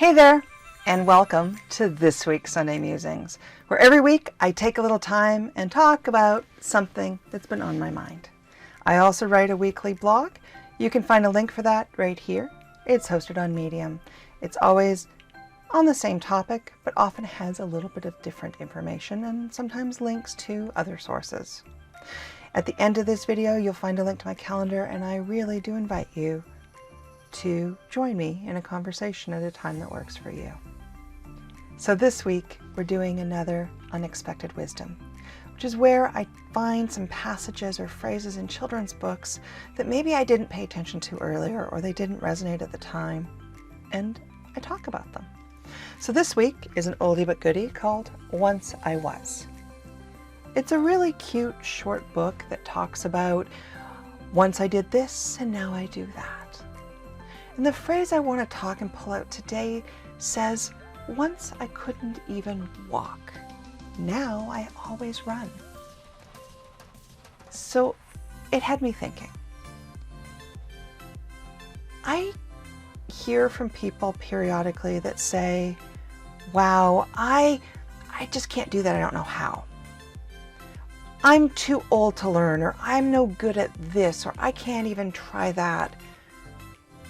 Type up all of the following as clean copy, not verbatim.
Hey there, and welcome to this week's Sunday Musings, where every week I take a little time and talk about something that's been on my mind. I also write a weekly blog. You can find a link for that right here. It's hosted on Medium. It's always on the same topic, but often has a little bit of different information and sometimes links to other sources. At the end of this video, you'll find a link to my calendar, and I really do invite you to join me in a conversation at a time that works for you. So this week, we're doing another Unexpected Wisdom, which is where I find some passages or phrases in children's books that maybe I didn't pay attention to earlier or they didn't resonate at the time, and I talk about them. So this week is an oldie but goodie called Once I Was. It's a really cute short book that talks about once I did this and now I do that. And the phrase I want to talk and pull out today says, once I couldn't even walk. Now I always run. So it had me thinking. I hear from people periodically that say, wow, I just can't do that. I don't know how. I'm too old to learn, or I'm no good at this, or I can't even try that.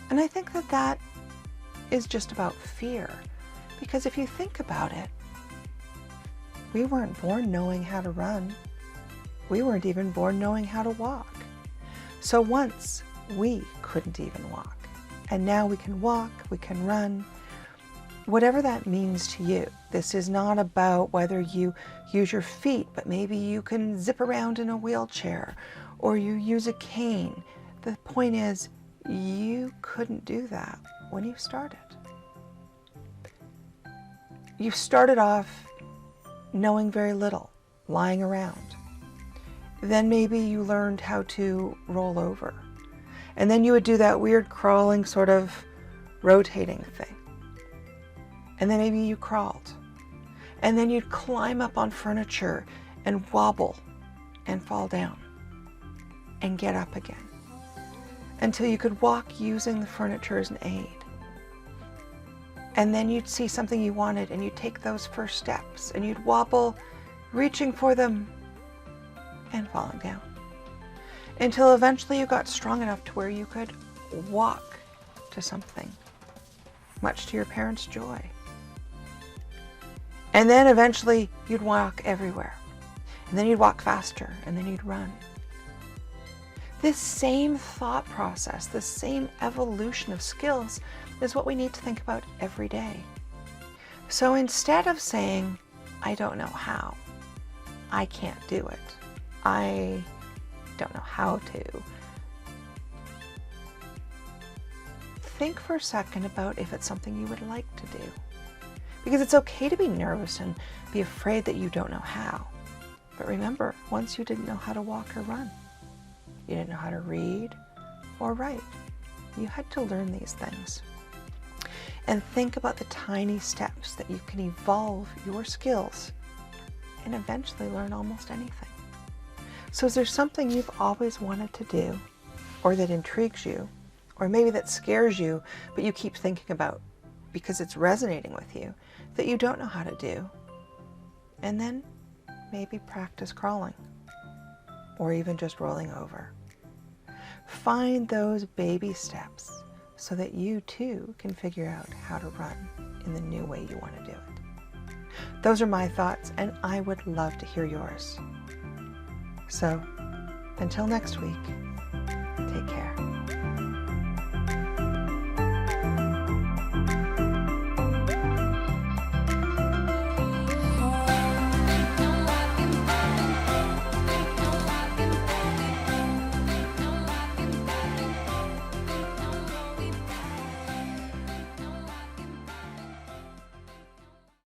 And I think that that is just about fear. Because if you think about it, we weren't born knowing how to run. We weren't even born knowing how to walk. So once we couldn't even walk. And now we can walk, we can run, whatever that means to you. This is not about whether you use your feet, but maybe you can zip around in a wheelchair or you use a cane. The point is, you couldn't do that when you started. You started off knowing very little, lying around. Then maybe you learned how to roll over. And then you would do that weird crawling sort of rotating thing. And then maybe you crawled. And then you'd climb up on furniture and wobble and fall down and get up again until you could walk using the furniture as an aid. And then you'd see something you wanted and you'd take those first steps and you'd wobble, reaching for them and falling down. Until eventually you got strong enough to where you could walk to something, much to your parents' joy. And then eventually you'd walk everywhere. And then you'd walk faster, and then you'd run. This same thought process, this same evolution of skills is what we need to think about every day. So instead of saying, I don't know how, I can't do it, I don't know how to, think for a second about if it's something you would like to do. Because it's okay to be nervous and be afraid that you don't know how. But remember, once you didn't know how to walk or run, you didn't know how to read or write. You had to learn these things. And think about the tiny steps that you can evolve your skills and eventually learn almost anything. So is there something you've always wanted to do, or that intrigues you, or maybe that scares you, but you keep thinking about because it's resonating with you, that you don't know how to do? And then maybe practice crawling, or even just rolling over. Find those baby steps so that you too can figure out how to run in the new way you want to do it. Those are my thoughts, and I would love to hear yours. So until next week, take care.